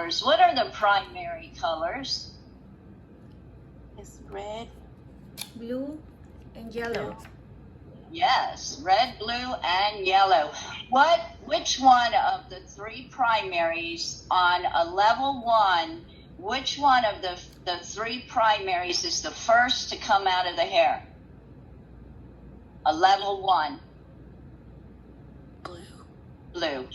colors. What are the primary colors? It's red, Blue and yellow. Yes, red, blue, and yellow. Which one of the three primaries on a level 1, which one of the three primaries is the first to come out of the hair? A level 1. blue, Blue.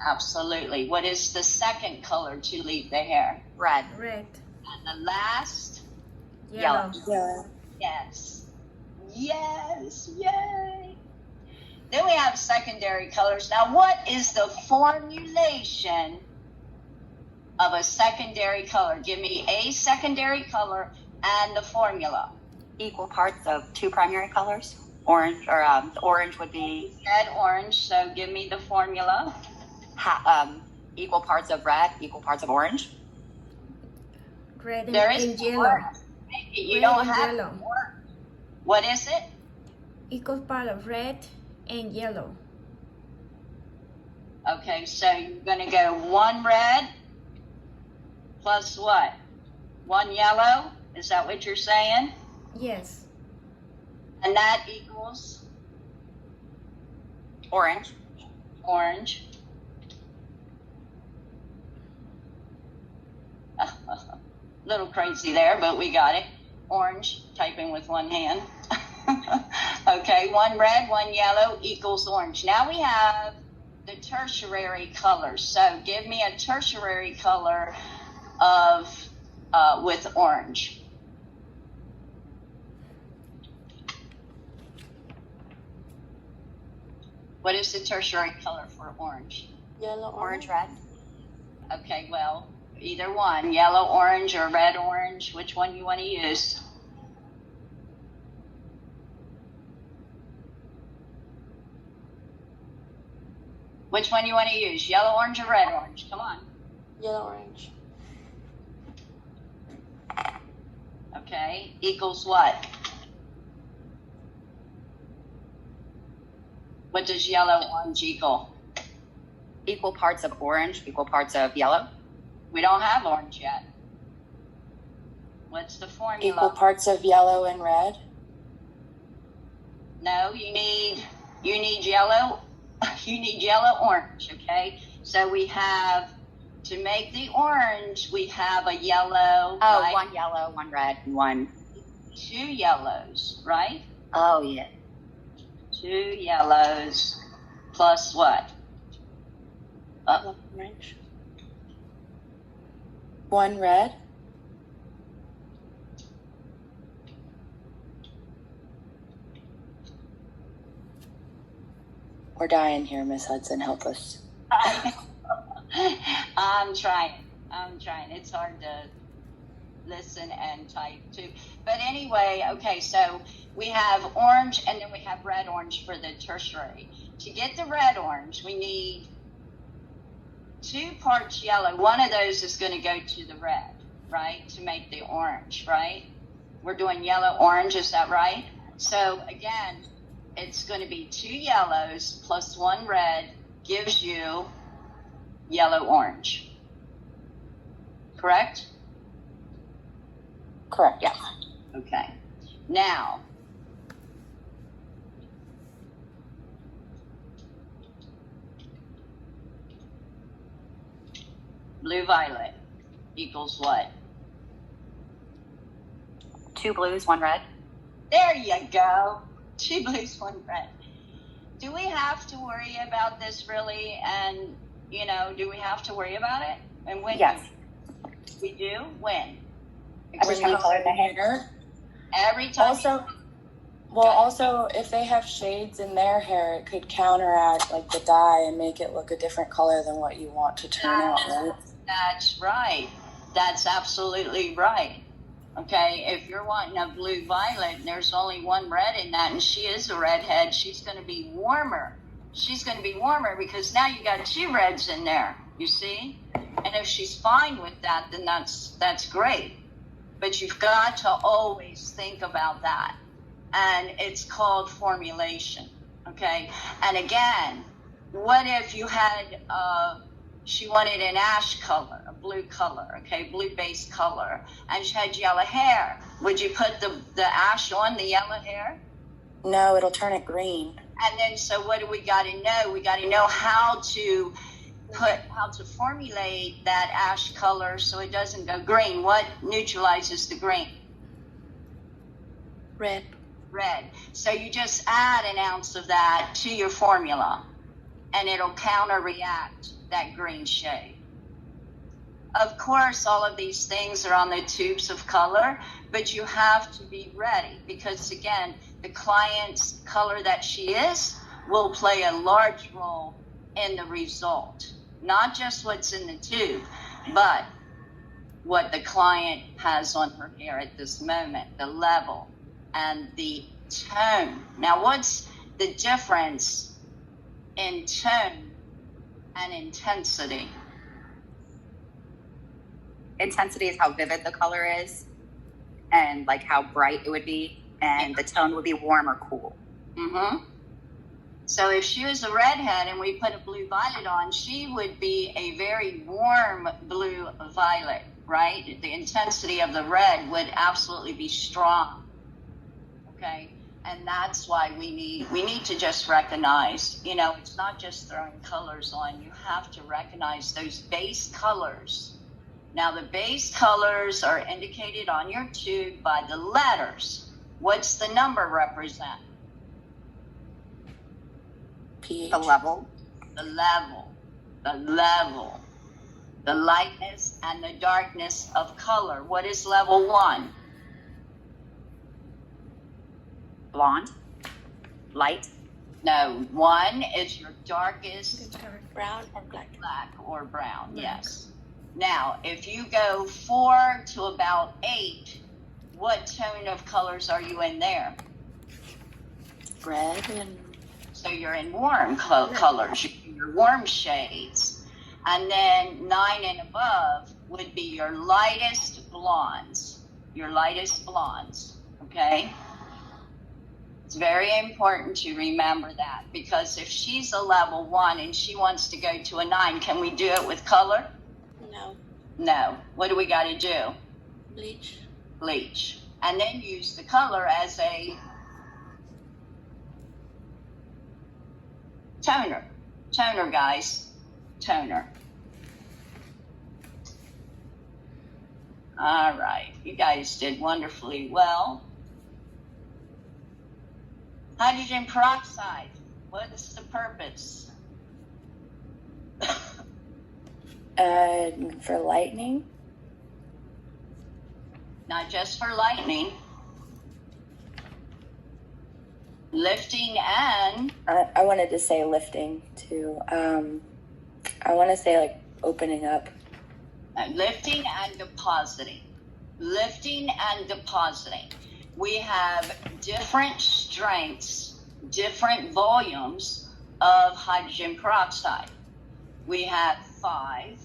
Absolutely. What is the second color to leave the hair? Red. Red. And the last? Yellow. yellow, Yes. Yes. Yay. Then we have secondary colors. Now, what is the formulation of a secondary color? Give me a secondary color and the formula. Equal parts of two primary colors. Orange, or orange would be Red, orange. So give me the formula. equal parts of red, equal parts of orange. Red and, There is and yellow. orange. You Red don't and have yellow. orange. What is it? Equal part of red and yellow. Okay, so you're going to go 1 red plus what? 1 yellow? Is that what you're saying? Yes. And that equals Orange. orange. Little crazy there, but we got it. Orange, typing with one hand. Okay, 1 red, 1 yellow equals orange. Now we have the tertiary colors. So give me a tertiary color of with orange. What is the tertiary color for orange? yellow, Orange, red. Okay, well, either one, yellow, orange, or red, orange. Which one you want to use? Which one you want to use? Yellow, orange, or red, orange? Come on. yellow, orange, Okay, equals what? What does yellow, orange equal? Equal parts of orange, equal parts of yellow. We don't have orange yet. What's the formula? equal parts of yellow and red, No, you need yellow. You need yellow, orange. Okay, so we have to make the orange. We have a yellow. Oh, right? 1 yellow, 1 red, and 1. 2 yellows, right? Oh, yeah. 2 yellows plus what? orange, 1 red, we're dying here, Miss Hudson, help us. I'm trying. It's hard to listen and type too. But anyway, okay, so we have orange and then we have red orange for the tertiary. To get the red orange, we need 2 parts yellow. One of those is going to go to the red, right? To make the orange, right? We're doing yellow, orange, is that right? So again, it's going to be 2 yellows plus 1 red gives you yellow, orange. Correct? Correct. Yes. Okay. Now, blue, violet equals what? 2 blues, 1 red. There you go. 2 blues, 1 red. Do we have to worry about this really? And, do we have to worry about it? And when? Yes. We do? When? Every time you color the hair. Every time. Also, if they have shades in their hair, it could counteract like the dye and make it look a different color than what you want to turn out, right? That's right. That's absolutely right. Okay, if you're wanting a blue violet and there's only 1 red in that and she is a redhead, she's going to be warmer. She's going to be warmer because now you got 2 reds in there, you see? And if she's fine with that, then that's great. But you've got to always think about that. And it's called formulation, okay? And again, what if you had she wanted an ash color, a blue color, okay, blue-based color, and she had yellow hair. Would you put the ash on the yellow hair? No, it'll turn it green. And then, so what do we got to know? We got to know how to formulate that ash color so it doesn't go green. What neutralizes the green? Red. Red. So you just add an ounce of that to your formula, and it'll counter-react that green shade. Of course, all of these things are on the tubes of color, but you have to be ready because, again, the client's color that she is will play a large role in the result. Not just what's in the tube, but what the client has on her hair at this moment, the level and the tone. Now, what's the difference in tone and intensity? Intensity is how vivid the color is and like how bright it would be, and the tone would be warm or cool. Mm-hmm. So if she was a redhead and we put a blue violet on, she would be a very warm blue violet, right? The intensity of the red would absolutely be strong. Okay? And that's why we need to just recognize, you know, it's not just throwing colors on. You have to recognize those base colors. Now, the base colors are indicated on your tube by the letters. What's the number represent? pH. The level. The level, the level, the lightness and the darkness of color. What is level 1? Blonde. Light. No, 1 is your darkest Brown or black. black or brown, yes. Now, if you go 4 to about 8, what tone of colors are you in there? Red and So you're in warm colors, your warm shades. And then 9 and above would be your lightest blondes, okay? It's very important to remember that, because if she's a level 1 and she wants to go to a 9, can we do it with color? no. No. What do we got to do? Bleach. Bleach. And then use the color as a toner. Toner, guys. Toner. All right. You guys did wonderfully well. Hydrogen peroxide. What's the purpose? For lightning. Not just for lightning. Lifting and I wanted to say lifting too. I want to say like opening up. lifting and depositing. Lifting and depositing. We have different strengths, different volumes of hydrogen peroxide. We have 5,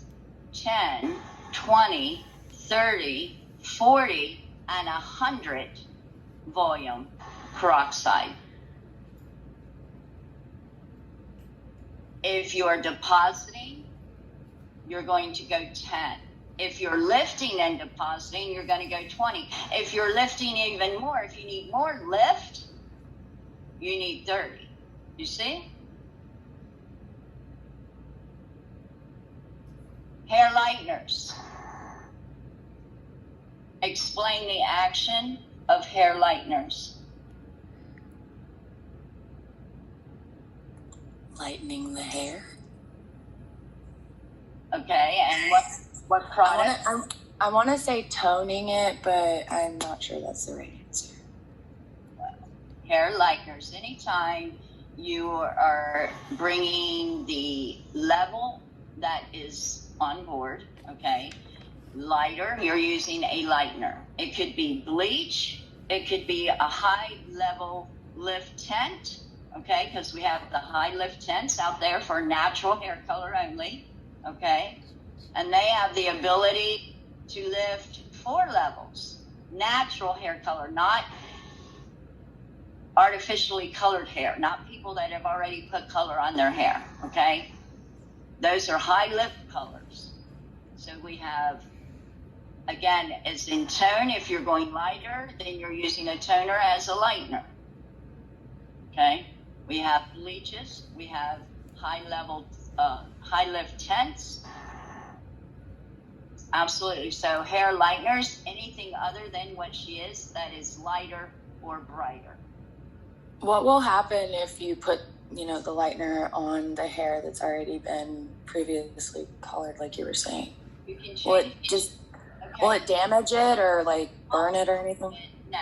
10, 20, 30, 40, and 100 volume peroxide. If you're depositing, you're going to go 10. If you're lifting and depositing, you're going to go 20. If you're lifting even more, if you need more lift, you need 30. You see? Hair lighteners. Explain the action of hair lighteners. Lightening the hair. Okay, and what product? I want to say toning it, but I'm not sure that's the right answer. Hair lighteners. Anytime you are bringing the level that is on board, okay, lighter, you're using a lightener. It could be bleach. It could be a high level lift tint, okay, because we have the high lift tints out there for natural hair color only, okay, and they have the ability to lift 4 levels. Natural hair color, not artificially colored hair, not people that have already put color on their hair, okay? Those are high lift colors. So we have, again, it's in tone. If you're going lighter, then you're using a toner as a lightener. Okay? We have bleaches. We have high lift tints. Absolutely. So hair lighteners, anything other than what she is that is lighter or brighter. What will happen if you put, the lightener on the hair that's already been previously colored, like you were saying? You can change Will it will it damage it or like burn it or anything? No,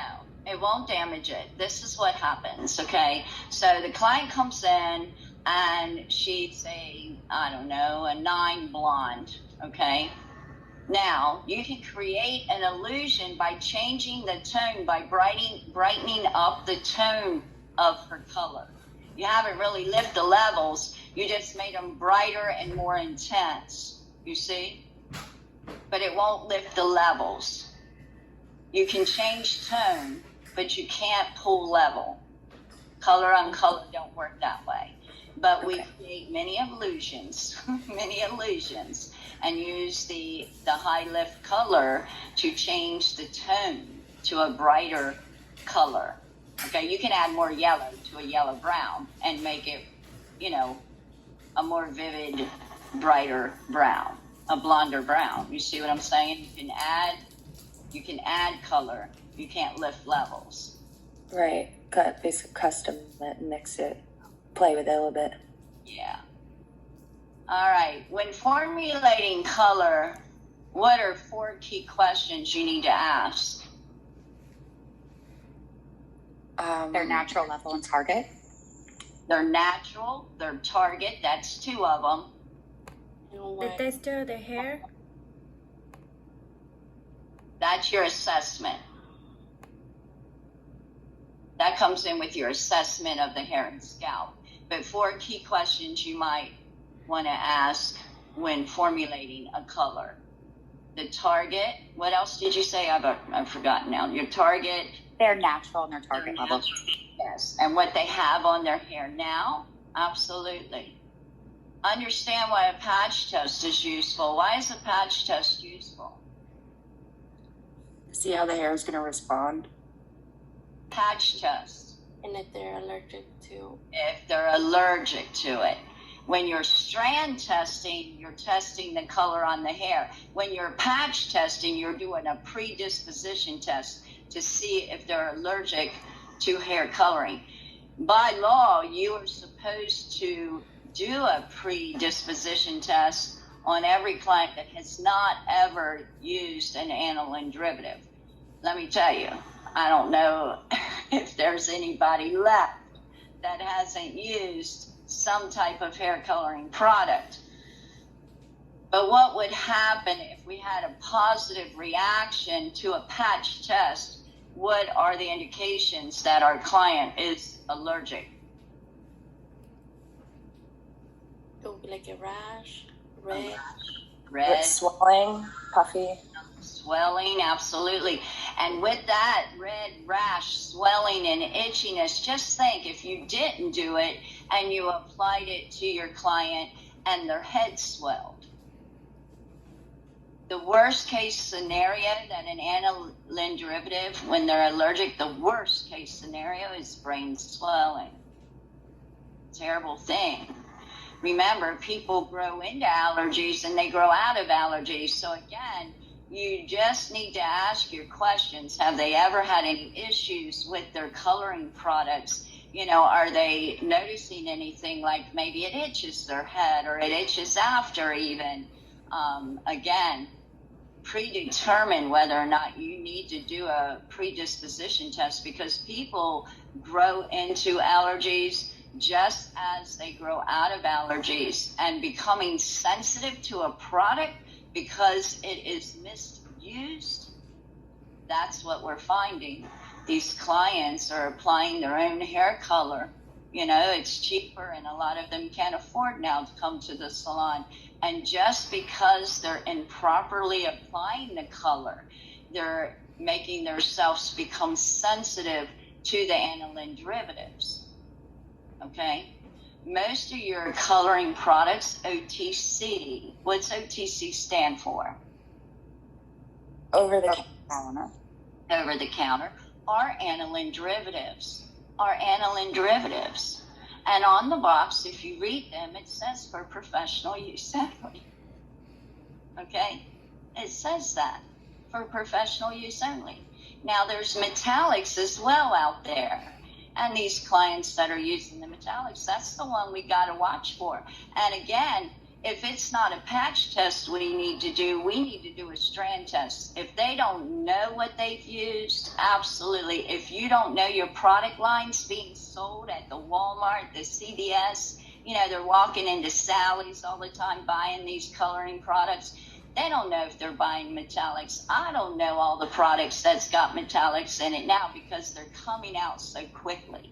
it won't damage it. This is what happens, okay? So the client comes in and she's a 9 blonde, okay? Now, you can create an illusion by changing the tone, by brightening up the tone of her color. You haven't really lifted the levels, you just made them brighter and more intense, you see? But it won't lift the levels. You can change tone, but you can't pull level. Color on color don't work that way. But we create many illusions, and use the high lift color to change the tone to a brighter color. Okay, you can add more yellow to a yellow brown and make it, a more vivid, brighter brown, a blonder brown. You see what I'm saying? You can add color. You can't lift levels. Right. Basically custom it, mix it, play with it a little bit. Yeah. All right. When formulating color, what are 4 key questions you need to ask? Their natural level and target. Their natural, their target, that's 2 of them. The texture of the hair. That's your assessment. That comes in with your assessment of the hair and scalp. But 4 key questions you might want to ask when formulating a color. The target, what else did you say? I've forgotten now. Your target. Their natural and their target level. Yes, and what they have on their hair now, absolutely. Understand why a patch test is useful. Why is a patch test useful? See how the hair is going to respond. Patch test. And if they're allergic to. If they're allergic to it. When you're strand testing, you're testing the color on the hair. When you're patch testing, you're doing a predisposition test to see if they're allergic to hair coloring. By law, you are supposed to do a predisposition test on every client that has not ever used an aniline derivative. Let me tell you, I don't know if there's anybody left that hasn't used some type of hair coloring product. But what would happen if we had a positive reaction to a patch test? What are the indications that our client is allergic? It'll be like a rash, red. Swelling, puffy. Swelling, absolutely. And with that red rash, swelling, and itchiness, just think if you didn't do it and you applied it to your client and their head swelled. The worst case scenario that an aniline derivative, when they're allergic, the worst case scenario is brain swelling. Terrible thing. Remember, people grow into allergies and they grow out of allergies. So again, you just need to ask your questions. Have they ever had any issues with their coloring products? Are they noticing anything like maybe it itches their head or it itches after even? Again, predetermine whether or not you need to do a predisposition test, because people grow into allergies just as they grow out of allergies, and becoming sensitive to a product because it is misused. That's what we're finding. These clients are applying their own hair color. It's cheaper, and a lot of them can't afford now to come to the salon. And just because they're improperly applying the color, they're making themselves become sensitive to the aniline derivatives. Okay? most of your coloring products, OTC, what's OTC stand for? Over the counter. Over the counter, are aniline derivatives. Are aniline derivatives. And on the box, if you read them, it says for professional use only. Okay? It says that for professional use only. Now, there's metallics as well out there. And these clients that are using the metallics, that's the one we got to watch for. And again, if it's not a patch test we need to do a strand test. If they don't know what they've used, absolutely. If you don't know your product lines being sold at the Walmart, the CVS, you know, they're walking into Sally's all the time buying these coloring products. They don't know if they're buying metallics. I don't know all the products that's got metallics in it now because they're coming out so quickly.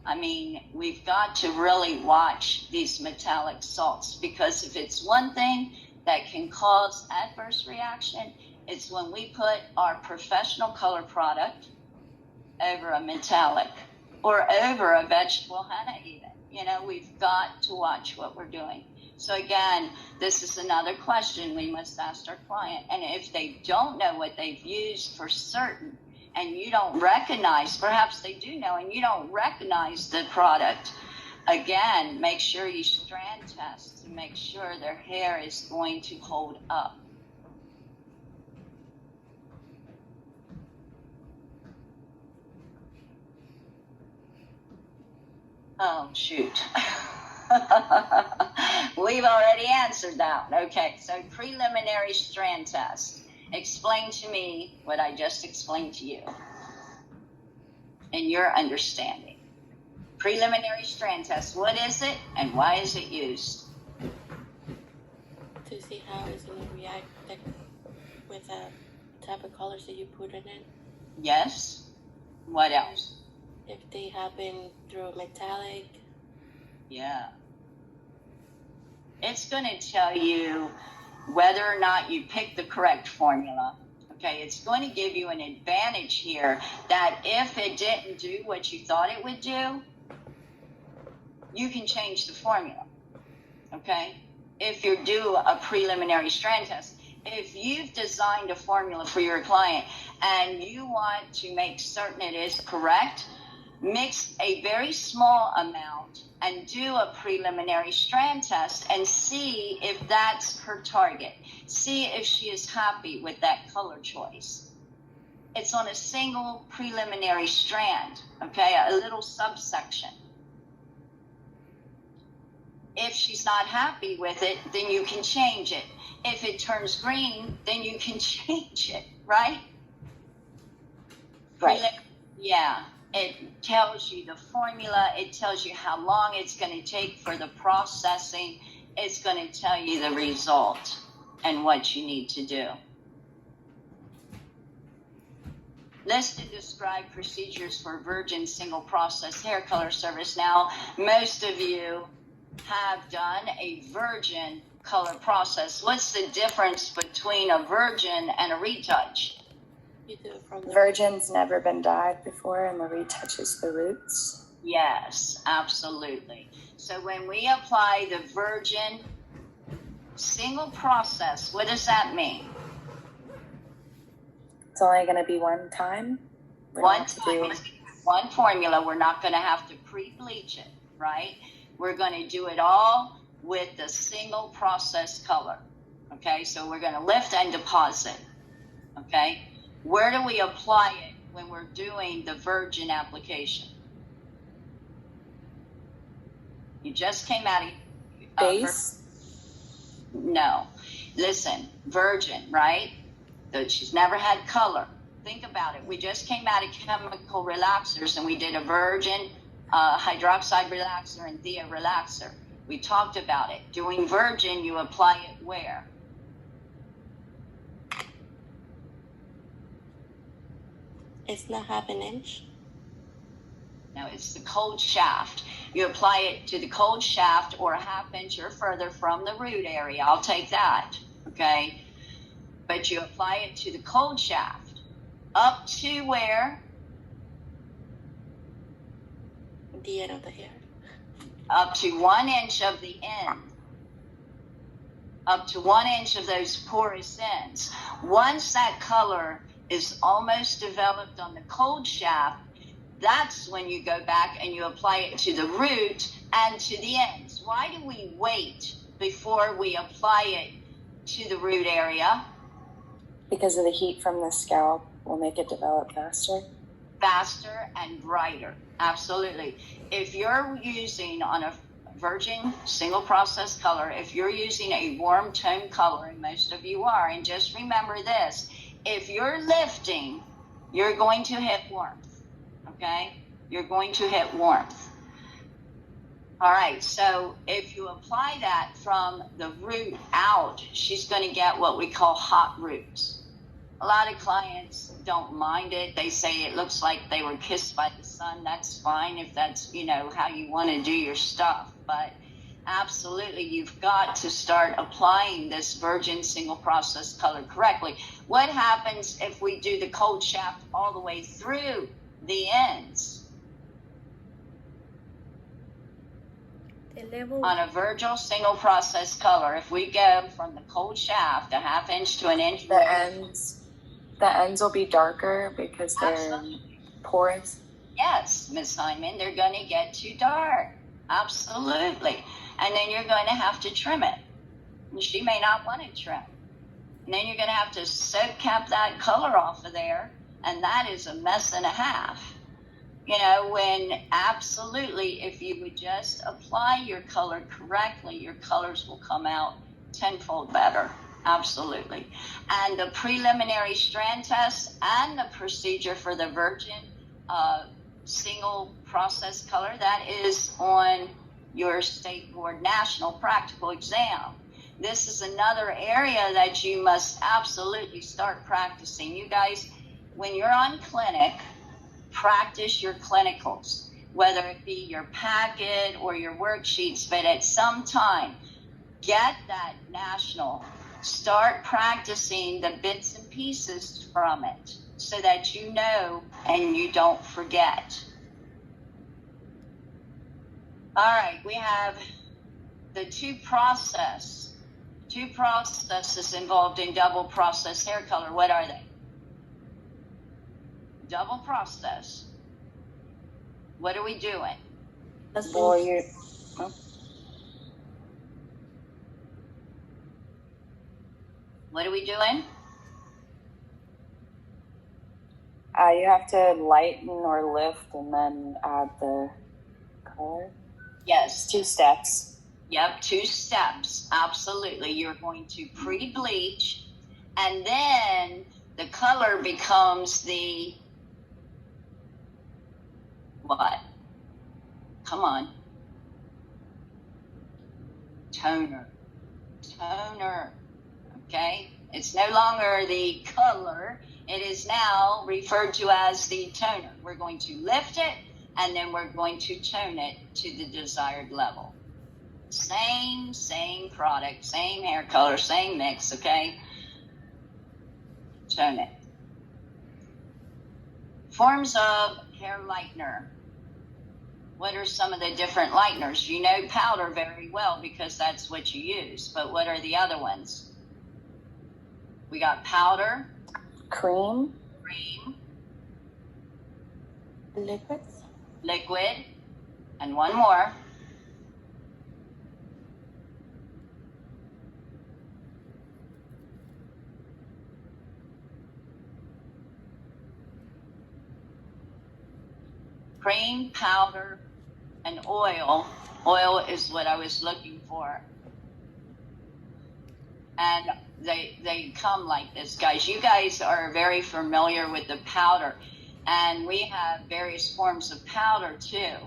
I mean, we've got to really watch these metallic salts because if it's one thing that can cause adverse reaction, it's when we put our professional color product over a metallic or over a vegetable henna even. You know, we've got to watch what we're doing. So again, this is another question we must ask our client. And if they don't know what they've used for certain, and you don't recognize, perhaps they do know, and you don't recognize the product, again, make sure you strand test to make sure their hair is going to hold up. Oh, shoot. We've already answered that. Okay, so preliminary strand test. Explain to me what I just explained to you in your understanding. Preliminary strand test, what is it and why is it used? To see how it's going to react with the type of colors that you put in it. Yes. What else? If they have been through metallic. Yeah. It's going to tell you whether or not you pick the correct formula. Okay, it's going to give you an advantage here that if it didn't do what you thought it would do, you can change the formula. Okay, if you do a preliminary strand test, if you've designed a formula for your client and you want to make certain it is correct, mix a very small amount and do a preliminary strand test and see if that's her target. See if she is happy with that color choice. It's on a single preliminary strand, okay, a little subsection. If she's not happy with it, then you can change it. If it turns green, then you can change it, right? Right. Yeah. It tells you the formula. It tells you how long it's going to take for the processing. It's going to tell you the result and what you need to do. List and describe procedures for virgin single process hair color service. Now, most of you have done a virgin color process. What's the difference between a virgin and a retouch? You do it from the Virgin's never been dyed before, and the retouch is the roots. Yes, absolutely. So when we apply the virgin single process, what does that mean? It's only going to be one time. One time, one formula. We're not going to have to pre-bleach it, right? We're going to do it all with the single process color. Okay, so we're going to lift and deposit. Okay, where do we apply it when we're doing the virgin application? You just came out of Base? No. Listen, virgin, right? So she's never had color. Think about it. We just came out of chemical relaxers and we did a virgin hydroxide relaxer and thea relaxer. We talked about it. Doing virgin, you apply it where? It's not half an inch. No, it's the cold shaft. You apply it to the cold shaft or a half inch or further from the root area. I'll take that, okay? But you apply it to the cold shaft. Up to where? The end of the hair. up to 1 inch of the end, up to 1 inch of those porous ends. Once that color is almost developed on the cold shaft, that's when you go back and you apply it to the root and to the ends. Why do we wait before we apply it to the root area? Because of the heat from the scalp will make it develop faster. Faster and brighter. Absolutely. If you're using on a virgin single process color, if you're using a warm tone color, and most of you are, and just remember this, if you're lifting, you're going to hit warmth. Okay? You're going to hit warmth. All right, so if you apply that from the root out, she's going to get what we call hot roots. A lot of clients don't mind it. They say it looks like they were kissed by the sun. That's fine if that's, how you want to do your stuff. But absolutely, you've got to start applying this virgin single process color correctly. What happens if we do the cold shaft all the way through the ends? On a virgin single process color, if we go from the cold shaft a half inch to an inch, the ends will be darker because they're absolutely porous. Yes, Miss Hyman, they're going to get too dark. Absolutely. And then you're going to have to trim it. And she may not want to trim. And then you're going to have to soak cap that color off of there. And that is a mess and a half. When absolutely, if you would just apply your color correctly, your colors will come out tenfold better. Absolutely. And the preliminary strand test and the procedure for the virgin single process color, that is on your state board national practical exam. This is another area that you must absolutely start practicing. You guys, when you're on clinic, practice your clinicals, whether it be your packet or your worksheets, but at some time, get that national. Start practicing the bits and pieces from it so that you know and you don't forget. All right, we have the two processes involved in double process hair color. What are they? Double process. What are we doing? What are we doing? You have to lighten or lift and then add the color. Yes. 2 steps. Yep, 2 steps. Absolutely. You're going to pre-bleach, and then the color becomes the what? Come on. Toner. Okay? It's no longer the color. It is now referred to as the toner. We're going to lift it, and then we're going to tone it to the desired level. Same product, same hair color, same mix, okay? Tone it. Forms of hair lightener. What are some of the different lighteners? You know powder very well because that's what you use, but what are the other ones? We got powder. Cream. Liquid. And one more. Cream, powder, and oil. Oil is what I was looking for. And they come like this, guys. You guys are very familiar with the powder, and we have various forms of powder too.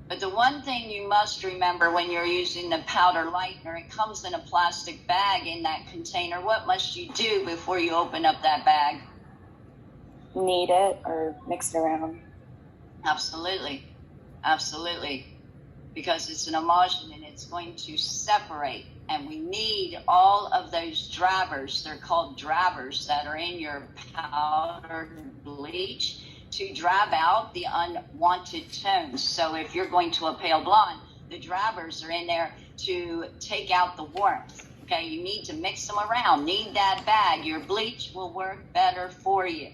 But the one thing you must remember when you're using the powder lightener, it comes in a plastic bag in that container. What must you do before you open up that bag? Knead it or mix it around. Absolutely. Because it's an emulsion and it's going to separate. And we need all of those drabbers, they're called drabbers, that are in your powdered bleach to drab out the unwanted tones. So if you're going to a pale blonde, The drabbers are in there to take out the warmth. Okay, you need to mix them around. Need that bag. Your bleach will work better for you.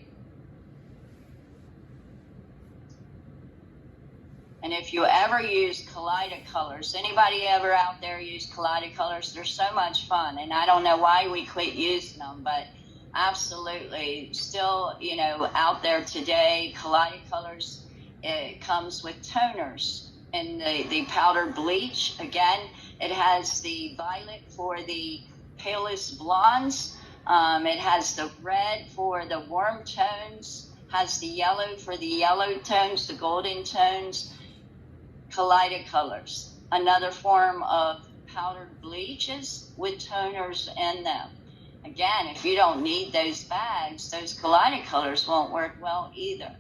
And if you ever use Colors, anybody ever out there use Colors? They're so much fun. And I don't know why we quit using them, but absolutely still, you know, out there today, Colors, it comes with toners. And the powdered bleach, again, it has the violet for the palest blondes. It has the red for the warm tones, has the yellow for the yellow tones, the golden tones. Colors, another form of powdered bleaches with toners in them. Again, if you don't need those bags, those Colors won't work well either.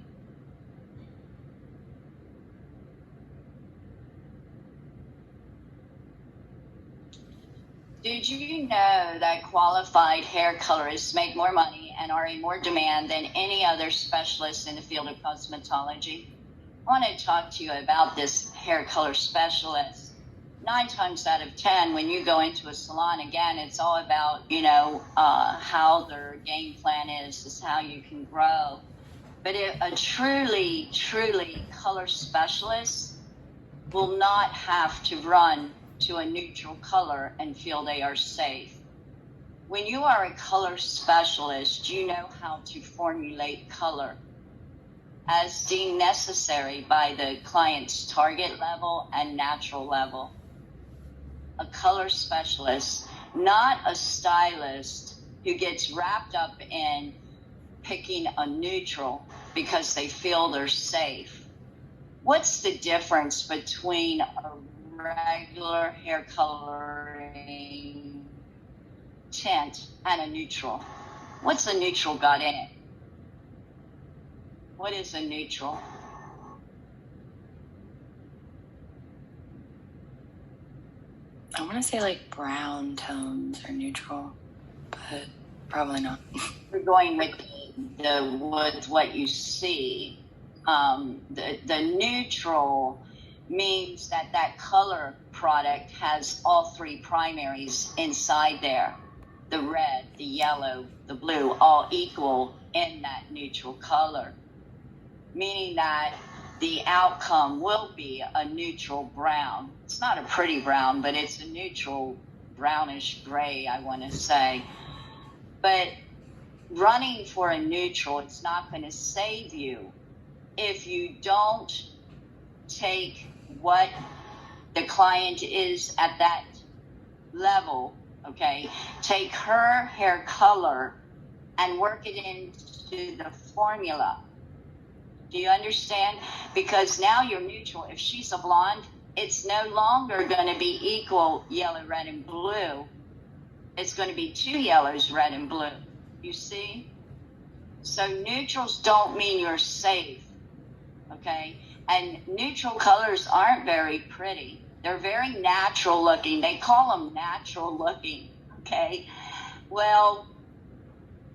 Did you know that qualified hair colorists make more money and are in more demand than any other specialist in the field of cosmetology? I want to talk to you about this hair color specialist. 9 times out of 10, when you go into a salon, again, it's all about, you know, how their game plan is how you can grow. But a truly color specialist will not have to run to a neutral color and feel they are safe. When you are a color specialist, you know how to formulate color as deemed necessary by the client's target level and natural level. A color specialist, not a stylist who gets wrapped up in picking a neutral because they feel they're safe. What's the difference between a regular hair coloring tint and a neutral? What's a neutral got in it? What is a neutral? I want to say like brown tones are neutral, but probably not. We're going with what you see. The neutral means that color product has all 3 primaries inside there. The red, the yellow, the blue, all equal in that neutral color. Meaning that the outcome will be a neutral brown. It's not a pretty brown, but it's a neutral brownish gray, I want to say. But running for a neutral, it's not going to save you if you don't take what the client is at that level, okay? Take her hair color and work it into the formula. Do you understand? Because now you're neutral. If she's a blonde, it's no longer going to be equal yellow, red, and blue. It's going to be 2 yellows, red, and blue. You see? So neutrals don't mean you're safe, okay? And neutral colors aren't very pretty. They're very natural looking. They call them natural looking, okay? Well,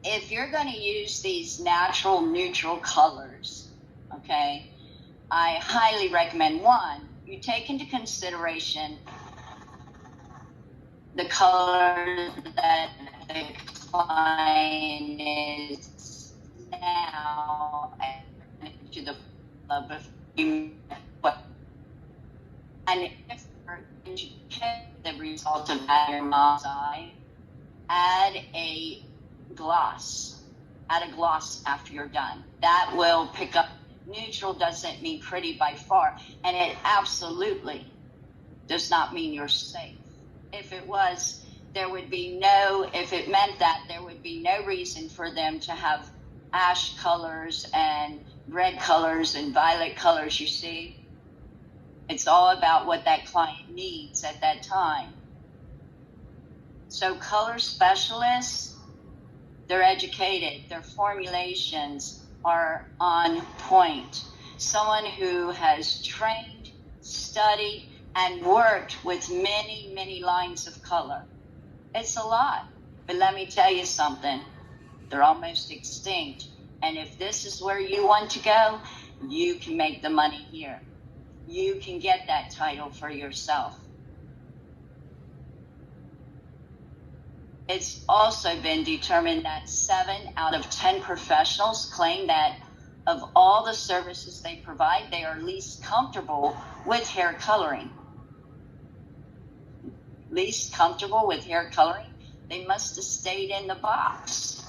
if you're going to use these natural neutral colors, okay, I highly recommend, 1, you take into consideration the color that the client is now to the love of you. And if you get the result of that in your mom's eye, add a gloss. Add a gloss after you're done. That will pick up. Neutral doesn't mean pretty by far, and it absolutely does not mean you're safe. If it was, if it meant that, there would be no reason for them to have ash colors and red colors and violet colors, you see. It's all about what that client needs at that time. So color specialists, they're educated, their formulations are on point. Someone who has trained, studied, and worked with many lines of color. It's a lot, but let me tell you something. They're almost extinct. And if this is where you want to go, you can make the money here. you can get that title for yourself. It's also been determined that 7 out of 10 professionals claim that of all the services they provide, they are least comfortable with hair coloring. Least comfortable with hair coloring, they must have stayed in the box.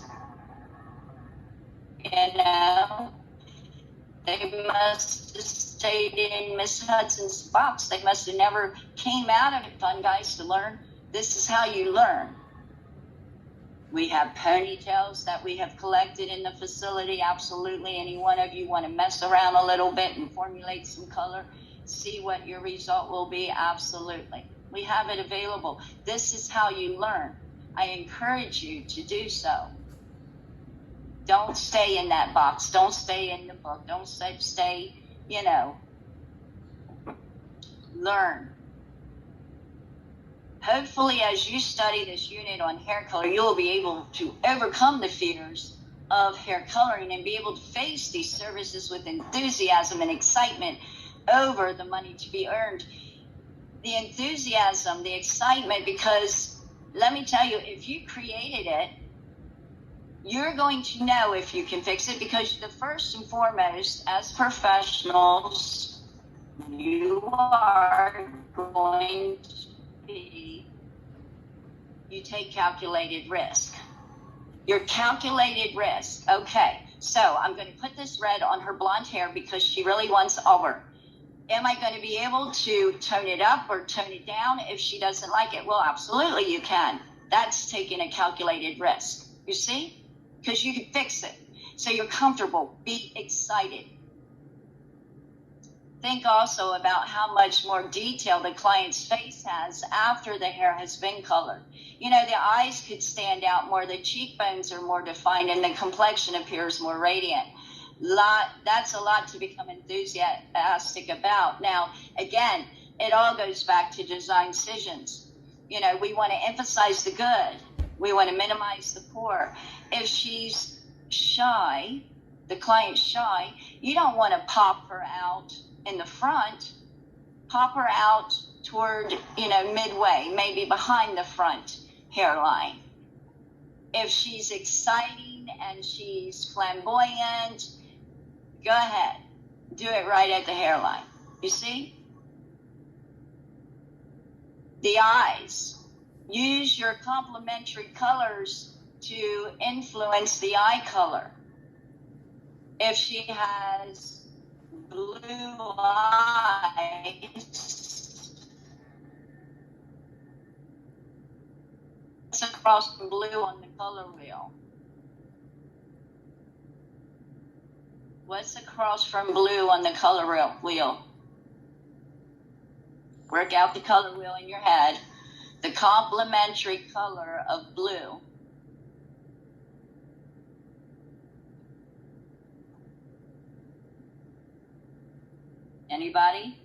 You know, they must have stayed in Miss Hudson's box. They must have never came out of it, fun guys, to learn. This is how you learn. We have ponytails that we have collected in the facility. Absolutely. Any one of you want to mess around a little bit and formulate some color, see what your result will be? Absolutely. We have it available. This is how you learn. I encourage you to do so. Don't stay in that box. Don't stay in the book. Don't stay, you know, learn. Hopefully, as you study this unit on hair color, you'll be able to overcome the fears of hair coloring and be able to face these services with enthusiasm and excitement over the money to be earned. The enthusiasm, the excitement, because let me tell you, if you created it, you're going to know if you can fix it, because the first and foremost, as professionals, you are going to be, you take calculated risk. Your calculated risk. Okay, so I'm going to put this red on her blonde hair because she really wants auburn. Am I going to be able to tone it up or tone it down if she doesn't like it? Well, absolutely you can. That's taking a calculated risk. You see? Because you can fix it. So you're comfortable. Be excited. Think also about how much more detail the client's face has after the hair has been colored. You know, the eyes could stand out more, the cheekbones are more defined, and the complexion appears more radiant. That's a lot to become enthusiastic about. Now, again, it all goes back to design decisions. You know, we want to emphasize the good. We want to minimize the poor. If she's shy, the client's shy, you don't want to pop her out in the front. Pop her out toward, you know, midway, maybe behind the front hairline. If she's exciting and she's flamboyant, go ahead. Do it right at the hairline. You see? The eyes. Use your complementary colors to influence the eye color. If she has blue eyes, what's across from blue on the color wheel? What's across from blue on the color wheel? Work out the color wheel in your head. The complementary color of blue. Anybody?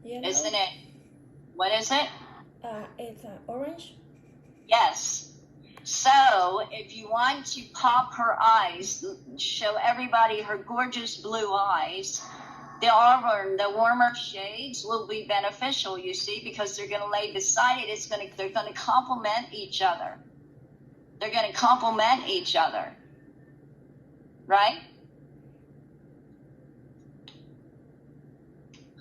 Yellow. Isn't it? What is it? It's orange. Yes. So if you want to pop her eyes, show everybody her gorgeous blue eyes, the auburn, the warmer shades will be beneficial, you see, because they're going to lay beside it. They're going to complement each other. They're going to complement each other. Right?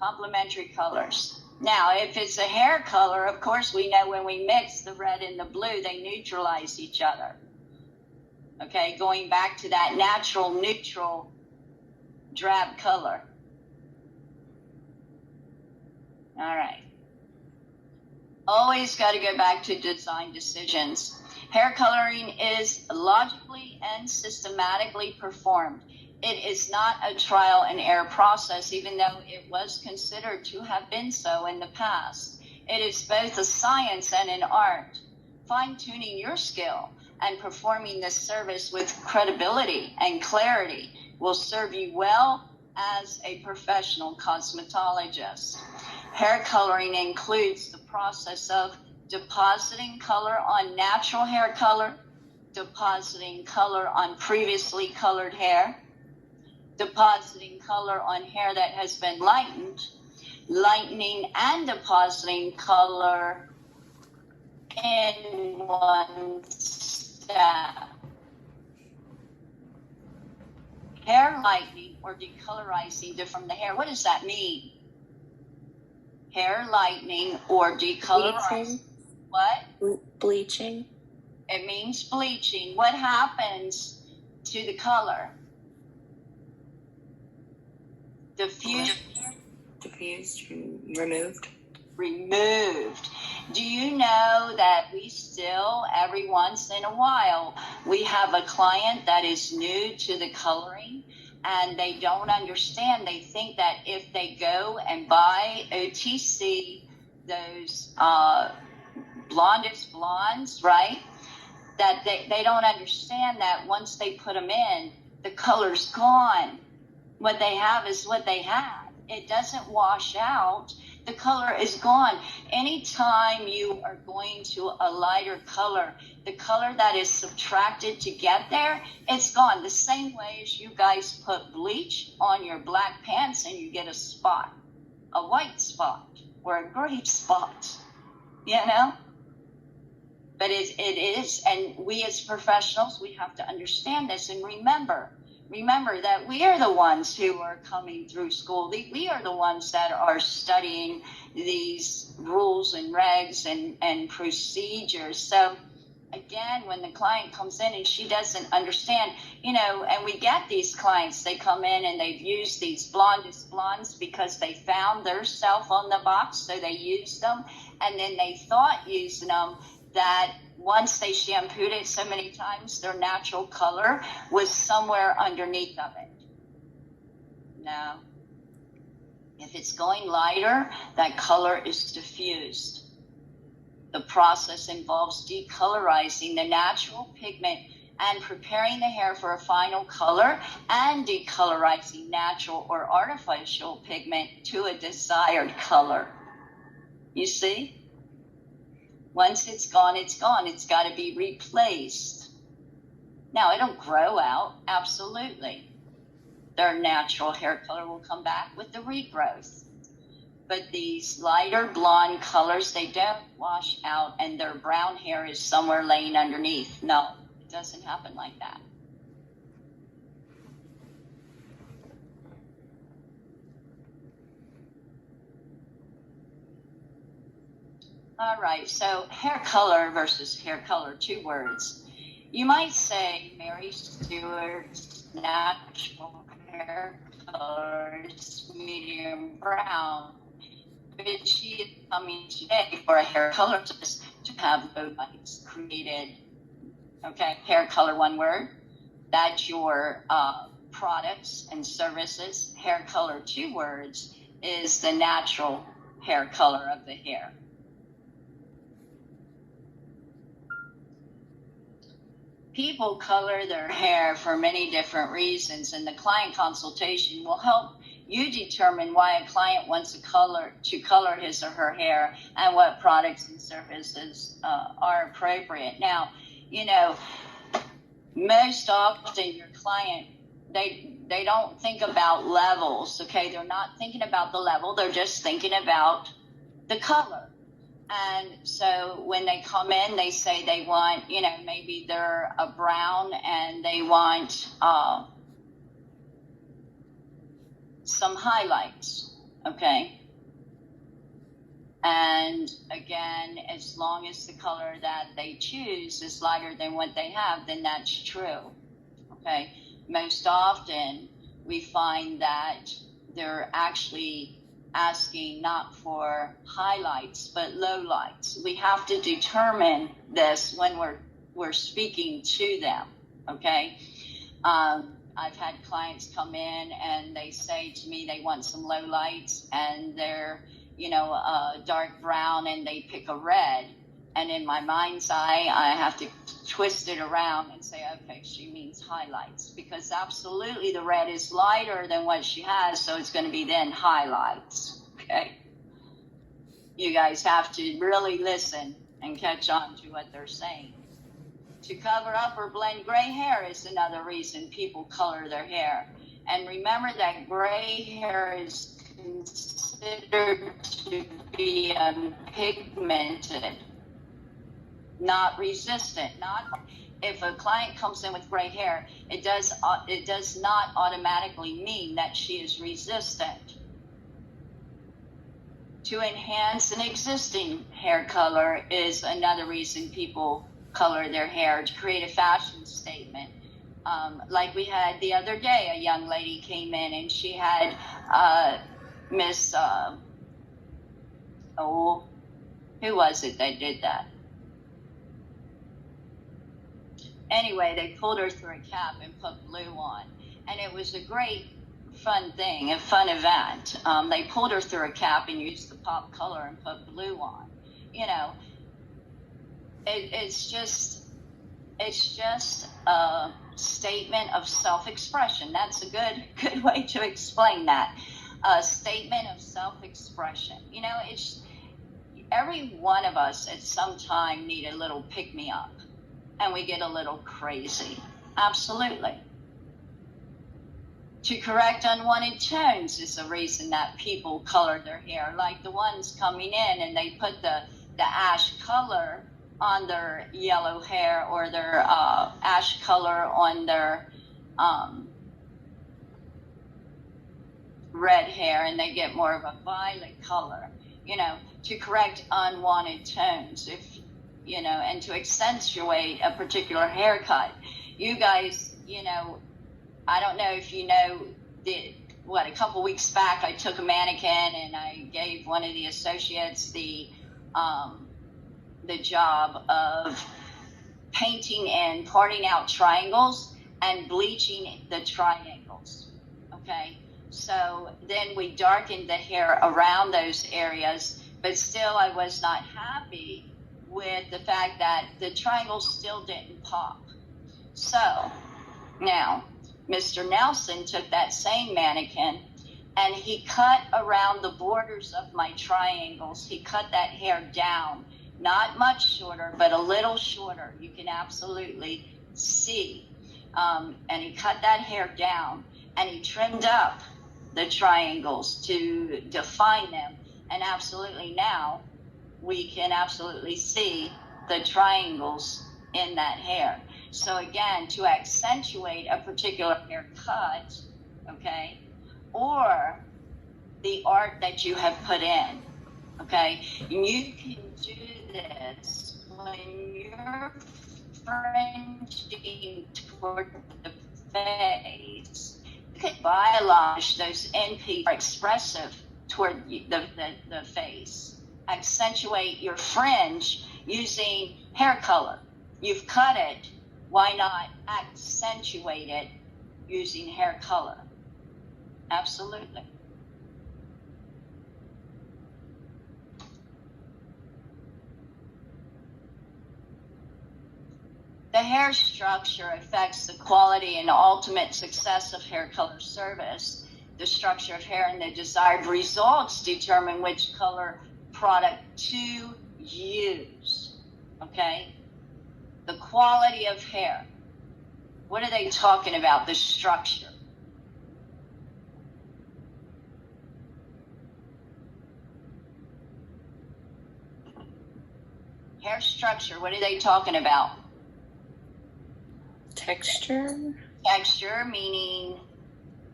Complementary colors. Now, if it's a hair color, of course, we know when we mix the red and the blue, they neutralize each other. Okay, going back to that natural, neutral, drab color. All right. Always got to go back to design decisions. Hair coloring is logically and systematically performed. It is not a trial and error process, even though it was considered to have been so in the past. It is both a science and an art. Fine-tuning your skill and performing this service with credibility and clarity will serve you well as a professional cosmetologist. Hair coloring includes the process of depositing color on natural hair color, depositing color on previously colored hair, depositing color on hair that has been lightened, lightening and depositing color in one step. Hair lightening or decolorizing from the hair. What does that mean? Hair lightening or decolorizing. Bleaching. What? Bleaching. It means bleaching. What happens to the color? Diffused. Diffused, removed. Removed. Do you know that we still, every once in a while, we have a client that is new to the coloring and they don't understand. They think that if they go and buy OTC, those blondest blondes, right? That they don't understand that once they put them in, the color's gone. What they have is what they have. It doesn't wash out. The color is gone. Anytime you are going to a lighter color, the color that is subtracted to get there, it's gone. The same way as you guys put bleach on your black pants and you get a spot, a white spot or a gray spot, you know? But it is, and we as professionals, we have to understand this and remember that we are the ones who are coming through school. We are the ones that are studying these rules and regs and procedures. So again, when the client comes in and she doesn't understand, you know, and we get these clients, they come in and they've used these blondest blondes because they found their self on the box, so they used them, and then they thought using them that once they shampooed it so many times, their natural color was somewhere underneath of it. No. If it's going lighter, that color is diffused. The process involves decolorizing the natural pigment and preparing the hair for a final color and decolorizing natural or artificial pigment to a desired color. You see? Once it's gone, it's gone. It's got to be replaced. Now, it'll grow out, absolutely. Their natural hair color will come back with the regrowth. But these lighter blonde colors, they don't wash out and their brown hair is somewhere laying underneath. No, it doesn't happen like that. All right, so hair color versus hair color, 2 words. You might say Mary Stewart's natural hair color is medium brown, but she is coming today for a hair color test to have low lights created. Okay, hair color, 1 word. That's your products and services. Hair color, 2 words, is the natural hair color of the hair. People color their hair for many different reasons, and the client consultation will help you determine why a client wants to color his or her hair and what products and services are appropriate. Now, you know, most often your client, they don't think about levels, okay? They're not thinking about the level, they're just thinking about the color. And so when they come in, they say they want, you know, maybe they're a brown and they want some highlights, okay? And again, as long as the color that they choose is lighter than what they have, then that's true, okay? Most often we find that they're actually asking not for highlights, but lowlights. We have to determine this when we're speaking to them, okay? I've had clients come in and they say to me they want some lowlights and they're, you know, dark brown and they pick a red. And in my mind's eye, I have to twist it around and say, okay, she means highlights, because absolutely the red is lighter than what she has, so it's going to be then highlights, okay? You guys have to really listen and catch on to what they're saying. To cover up or blend gray hair is another reason people color their hair. And remember that gray hair is considered to be pigmented, not resistant. If a client comes in with gray hair, it does not automatically mean that she is resistant. To enhance an existing hair color is another reason people color their hair, to create a fashion statement. Like we had the other day, a young lady came in and she had Miss, who was it that did that? Anyway, they pulled her through a cap and put blue on. And it was a great fun thing, a fun event. They pulled her through a cap and used the pop color and put blue on. You know, it's just a statement of self-expression. That's a good way to explain that. A statement of self-expression. You know, it's every one of us at some time need a little pick-me-up, and we get a little crazy. Absolutely. To correct unwanted tones is the reason that people color their hair. Like the ones coming in and they put the ash color on their yellow hair, or their ash color on their red hair, and they get more of a violet color, you know, to correct unwanted tones, if you know, and to accentuate a particular haircut. You guys, you know, I don't know if you know, a couple weeks back I took a mannequin and I gave one of the associates the job of painting and parting out triangles and bleaching the triangles. Okay, so then we darkened the hair around those areas, but still I was not happy with the fact that the triangles still didn't pop. So now Mr. Nelson took that same mannequin and he cut around the borders of my triangles. He cut that hair down, not much shorter, but a little shorter. You can absolutely see. And he cut that hair down and he trimmed up the triangles to define them. And absolutely now we can absolutely see the triangles in that hair. So again, to accentuate a particular haircut, okay, or the art that you have put in, okay, you can do this when you're fringing toward the face. You can biolage those NP are expressive toward the face. Accentuate your fringe using hair color. You've cut it. Why not accentuate it using hair color? Absolutely. The hair structure affects the quality and ultimate success of hair color service. The structure of hair and the desired results determine which color product to use. Okay? The quality of hair. What are they talking about? The structure. Hair structure, what are they talking about? Texture? Texture, meaning,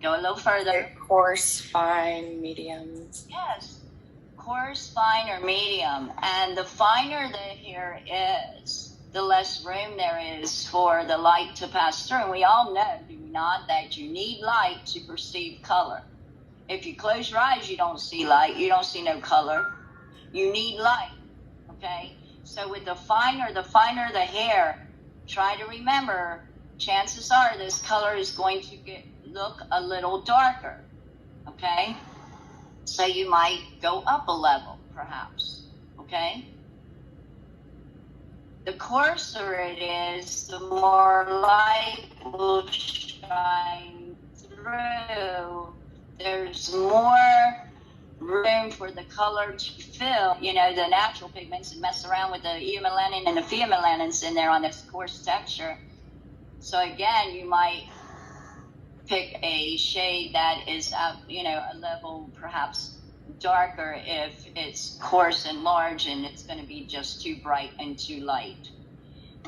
go a little further. Coarse, fine, medium. Yes, coarse, fine, or medium. And the finer the hair is, the less room there is for the light to pass through. And we all know, do we not, that you need light to perceive color. If you close your eyes, you don't see light. You don't see no color. You need light, okay? So with the finer the hair, try to remember, chances are this color is going to look a little darker, okay? So you might go up a level, perhaps, okay? The coarser it is, the more light will shine through. There's more room for the color to fill, you know, the natural pigments and mess around with the eumelanin and the pheomelanins in there on this coarse texture. So again, you might pick a shade that is, you know, a level perhaps darker if it's coarse and large and it's going to be just too bright and too light.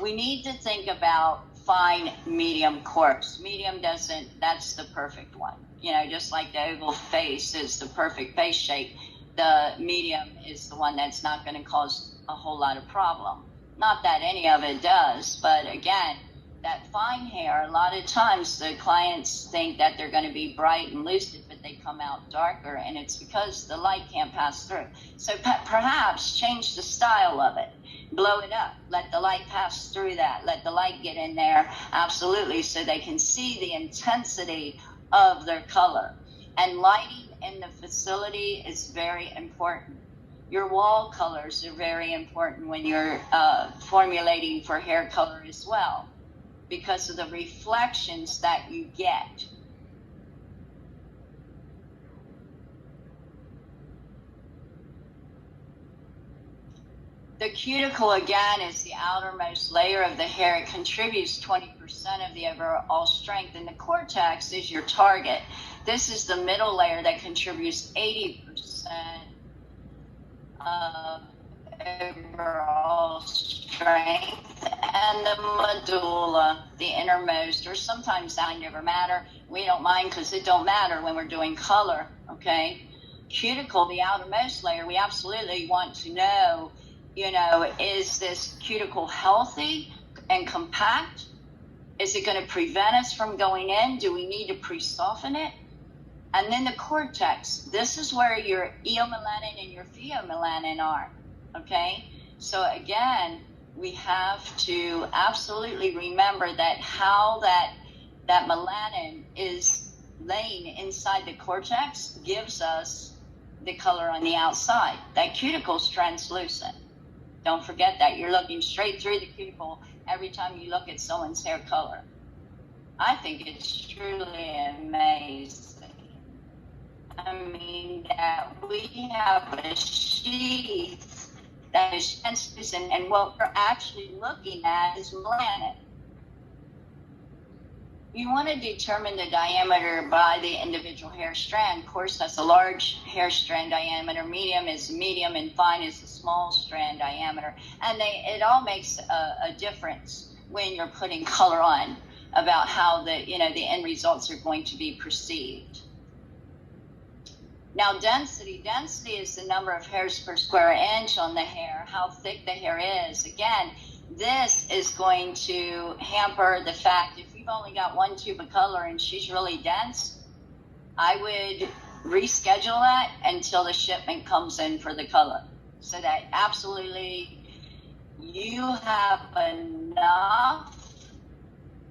We need to think about fine, medium, coarse. Medium doesn't, that's the perfect one. You know, just like the oval face is the perfect face shape, the medium is the one that's not going to cause a whole lot of problem. Not that any of it does, but again, that fine hair, a lot of times the clients think that they're going to be bright and lucid, but they come out darker, and it's because the light can't pass through. So perhaps change the style of it. Blow it up. Let the light pass through that. Let the light get in there, absolutely, so they can see the intensity of their color. And lighting in the facility is very important. Your wall colors are very important when you're formulating for hair color as well, because of the reflections that you get. The cuticle, again, is the outermost layer of the hair. It contributes 20% of the overall strength, and the cortex is your target. This is the middle layer that contributes 80% of overall strength, and the medulla, the innermost, or sometimes that never matter. We don't mind because it don't matter when we're doing color, okay? Cuticle, the outermost layer, we absolutely want to know, you know, is this cuticle healthy and compact? Is it going to prevent us from going in? Do we need to pre-soften it? And then the cortex, this is where your eomelanin and your pheomelanin are, okay? So again, we have to absolutely remember that how that melanin is laying inside the cortex gives us the color on the outside. That cuticle is translucent. Don't forget that. You're looking straight through the cuticle every time you look at someone's hair color. I think it's truly amazing. I mean, that we have a sheath that is translucent, and what we're actually looking at is melanin. You want to determine the diameter by the individual hair strand. Of course, that's a large hair strand diameter. Medium is medium, and fine is a small strand diameter. And it all makes a difference when you're putting color on about how the end results are going to be perceived. Now, density is the number of hairs per square inch on the hair, how thick the hair is. Again, this is going to hamper the fact if you've only got one tube of color and she's really dense, I would reschedule that until the shipment comes in for the color, so that absolutely you have enough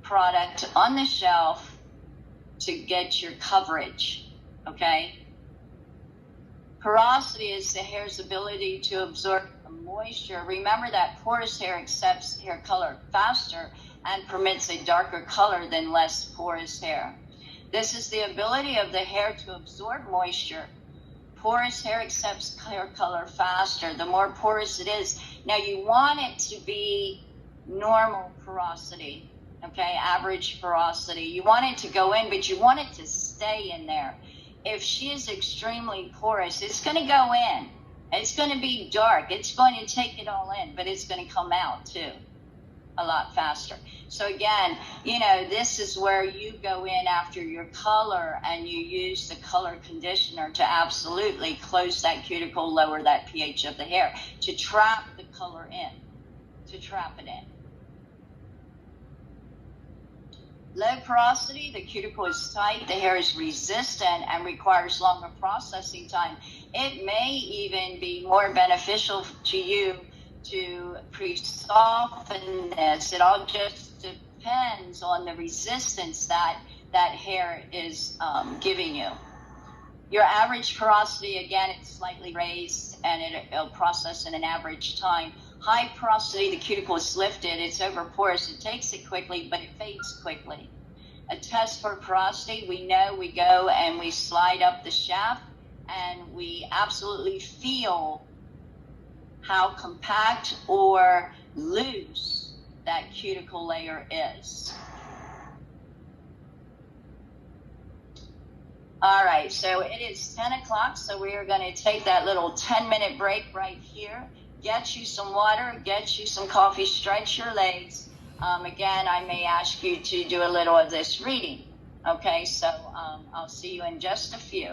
product on the shelf to get your coverage, okay? Porosity is the hair's ability to absorb moisture. Remember that porous hair accepts hair color faster and permits a darker color than less porous hair. This is the ability of the hair to absorb moisture. Porous hair accepts hair color faster. The more porous it is. Now you want it to be normal porosity, okay, average porosity. You want it to go in, but you want it to stay in there. If she is extremely porous, it's going to go in. It's going to be dark. It's going to take it all in, but it's going to come out too a lot faster. So again, this is where you go in after your color and you use the color conditioner to absolutely close that cuticle, lower that pH of the hair, to trap the color in, to trap it in. Low porosity, the cuticle is tight, the hair is resistant and requires longer processing time. It may even be more beneficial to you to pre-soften this. It all just depends on the resistance that hair is giving you. Your average porosity, again, it's slightly raised and it'll process in an average time. High porosity, the cuticle is lifted, it's over porous, it takes it quickly, but it fades quickly. A test for porosity, we know we go and we slide up the shaft and we absolutely feel how compact or loose that cuticle layer is. All right, so it is 10 o'clock, so we are going to take that little 10-minute break right here. Get you some water, get you some coffee, stretch your legs. Again, I may ask you to do a little of this reading. Okay, so I'll see you in just a few.